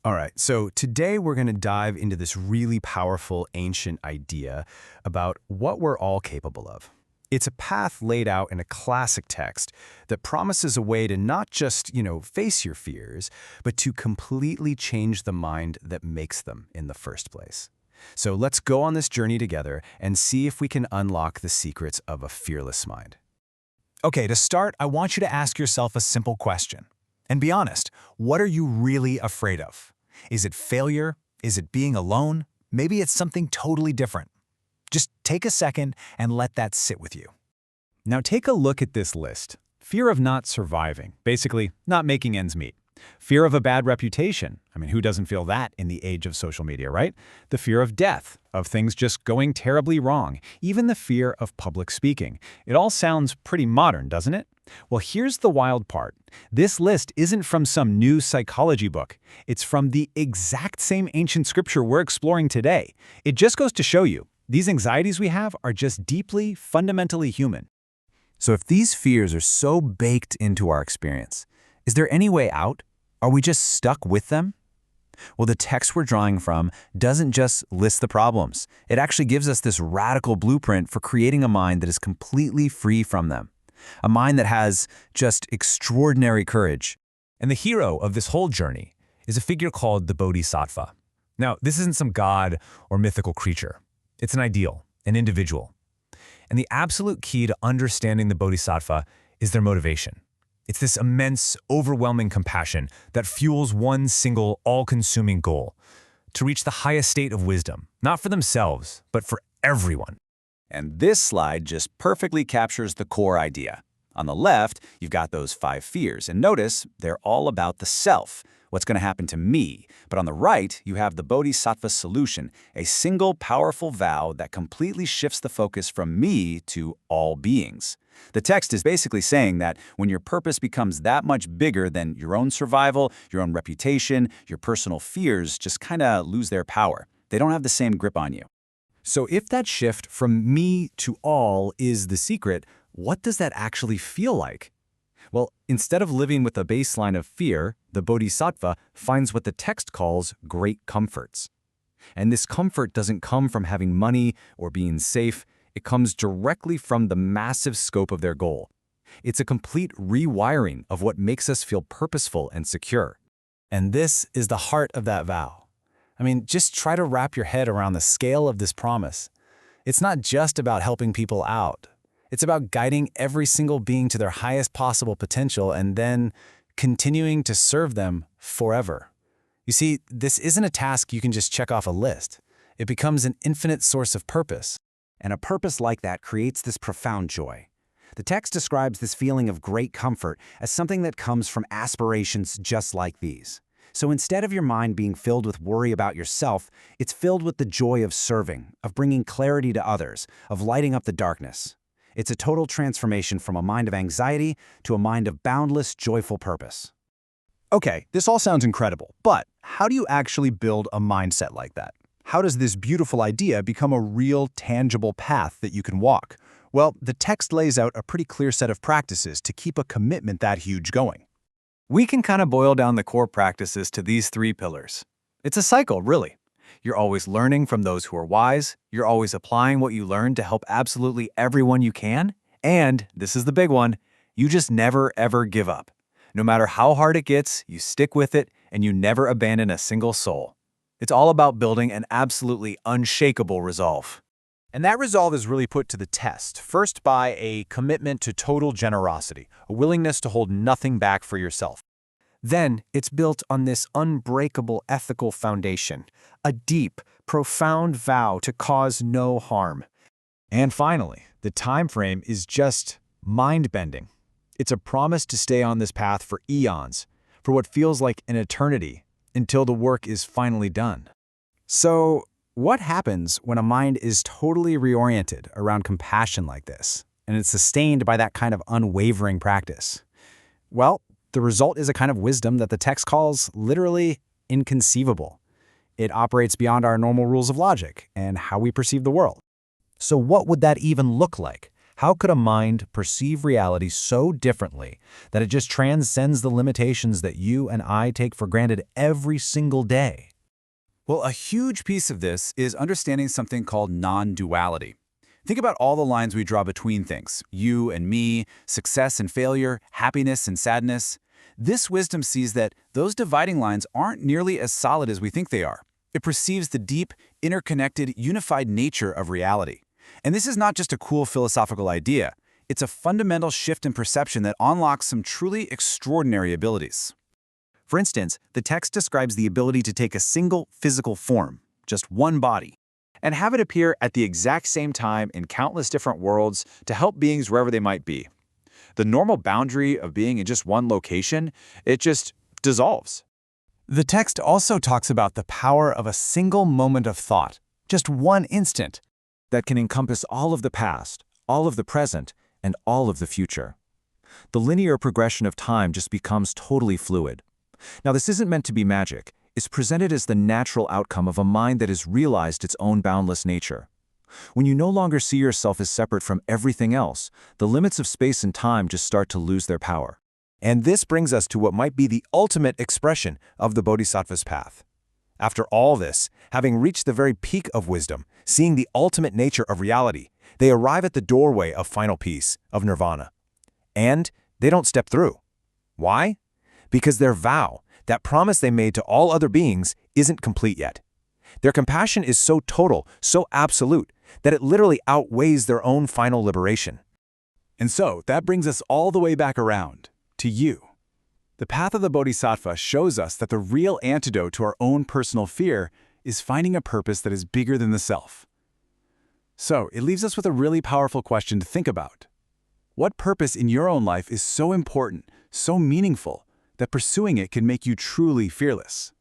All right, so today we're going to dive into this really powerful ancient idea about what we're all capable of. It's a path laid out in a classic text that promises a way to not just, face your fears, but to completely change the mind that makes them in the first place. So let's go on this journey together and see if we can unlock the secrets of a fearless mind. Okay, to start, I want you to ask yourself a simple question. And be honest, what are you really afraid of? Is it failure? Is it being alone? Maybe it's something totally different. Just take a second and let that sit with you. Now take a look at this list. Fear of not surviving, basically not making ends meet. Fear of a bad reputation. I mean, who doesn't feel that in the age of social media, right? The fear of death, of things just going terribly wrong, even the fear of public speaking. It all sounds pretty modern, doesn't it? Well, here's the wild part. This list isn't from some new psychology book. It's from the exact same ancient scripture we're exploring today. It just goes to show you, these anxieties we have are just deeply, fundamentally human. So if these fears are so baked into our experience, is there any way out? Are we just stuck with them? Well, the text we're drawing from doesn't just list the problems. It actually gives us this radical blueprint for creating a mind that is completely free from them. A mind that has just extraordinary courage. And the hero of this whole journey is a figure called the Bodhisattva. Now, this isn't some god or mythical creature. It's an ideal, an individual. And the absolute key to understanding the Bodhisattva is their motivation. It's this immense, overwhelming compassion that fuels one single, all-consuming goal, to reach the highest state of wisdom, not for themselves, but for everyone. And this slide just perfectly captures the core idea. On the left, you've got those 5 fears, and notice they're all about the self, what's going to happen to me. But on the right, you have the Bodhisattva's solution, a single powerful vow that completely shifts the focus from me to all beings. The text is basically saying that when your purpose becomes that much bigger than your own survival, your own reputation, your personal fears just kind of lose their power. They don't have the same grip on you. So if that shift from me to all is the secret, what does that actually feel like? Well, instead of living with a baseline of fear, the Bodhisattva finds what the text calls great comforts. And this comfort doesn't come from having money or being safe. It comes directly from the massive scope of their goal. It's a complete rewiring of what makes us feel purposeful and secure. And this is the heart of that vow. I mean, just try to wrap your head around the scale of this promise. It's not just about helping people out. It's about guiding every single being to their highest possible potential and then continuing to serve them forever. You see, this isn't a task you can just check off a list. It becomes an infinite source of purpose. And a purpose like that creates this profound joy. The text describes this feeling of great comfort as something that comes from aspirations just like these. So instead of your mind being filled with worry about yourself, it's filled with the joy of serving, of bringing clarity to others, of lighting up the darkness. It's a total transformation from a mind of anxiety to a mind of boundless, joyful purpose. Okay, this all sounds incredible, but how do you actually build a mindset like that? How does this beautiful idea become a real, tangible path that you can walk? Well, the text lays out a pretty clear set of practices to keep a commitment that huge going. We can kind of boil down the core practices to these 3 pillars. It's a cycle, really. You're always learning from those who are wise, you're always applying what you learn to help absolutely everyone you can, and, this is the big one, you just never ever give up. No matter how hard it gets, you stick with it, and you never abandon a single soul. It's all about building an absolutely unshakable resolve. And that resolve is really put to the test, first by a commitment to total generosity, a willingness to hold nothing back for yourself. Then, it's built on this unbreakable ethical foundation, a deep, profound vow to cause no harm. And finally, the time frame is just mind-bending. It's a promise to stay on this path for eons, for what feels like an eternity, until the work is finally done. So, what happens when a mind is totally reoriented around compassion like this, and it's sustained by that kind of unwavering practice? Well, the result is a kind of wisdom that the text calls literally inconceivable. It operates beyond our normal rules of logic and how we perceive the world. So what would that even look like? How could a mind perceive reality so differently that it just transcends the limitations that you and I take for granted every single day? Well, a huge piece of this is understanding something called non-duality. Think about all the lines we draw between things, you and me, success and failure, happiness and sadness. This wisdom sees that those dividing lines aren't nearly as solid as we think they are. It perceives the deep, interconnected, unified nature of reality. And this is not just a cool philosophical idea. It's a fundamental shift in perception that unlocks some truly extraordinary abilities. For instance, the text describes the ability to take a single physical form, just one body, and have it appear at the exact same time in countless different worlds to help beings wherever they might be. The normal boundary of being in just one location, it just dissolves. The text also talks about the power of a single moment of thought, just one instant, that can encompass all of the past, all of the present, and all of the future. The linear progression of time just becomes totally fluid. Now, this isn't meant to be magic. It's presented as the natural outcome of a mind that has realized its own boundless nature. When you no longer see yourself as separate from everything else, the limits of space and time just start to lose their power. And this brings us to what might be the ultimate expression of the Bodhisattva's path. After all this, having reached the very peak of wisdom, seeing the ultimate nature of reality, they arrive at the doorway of final peace, of nirvana. And they don't step through. Why? Because their vow, that promise they made to all other beings, isn't complete yet. Their compassion is so total, so absolute, that it literally outweighs their own final liberation. And so, that brings us all the way back around to you. The path of the Bodhisattva shows us that the real antidote to our own personal fear is finding a purpose that is bigger than the self. So, it leaves us with a really powerful question to think about. What purpose in your own life is so important, so meaningful, that pursuing it can make you truly fearless?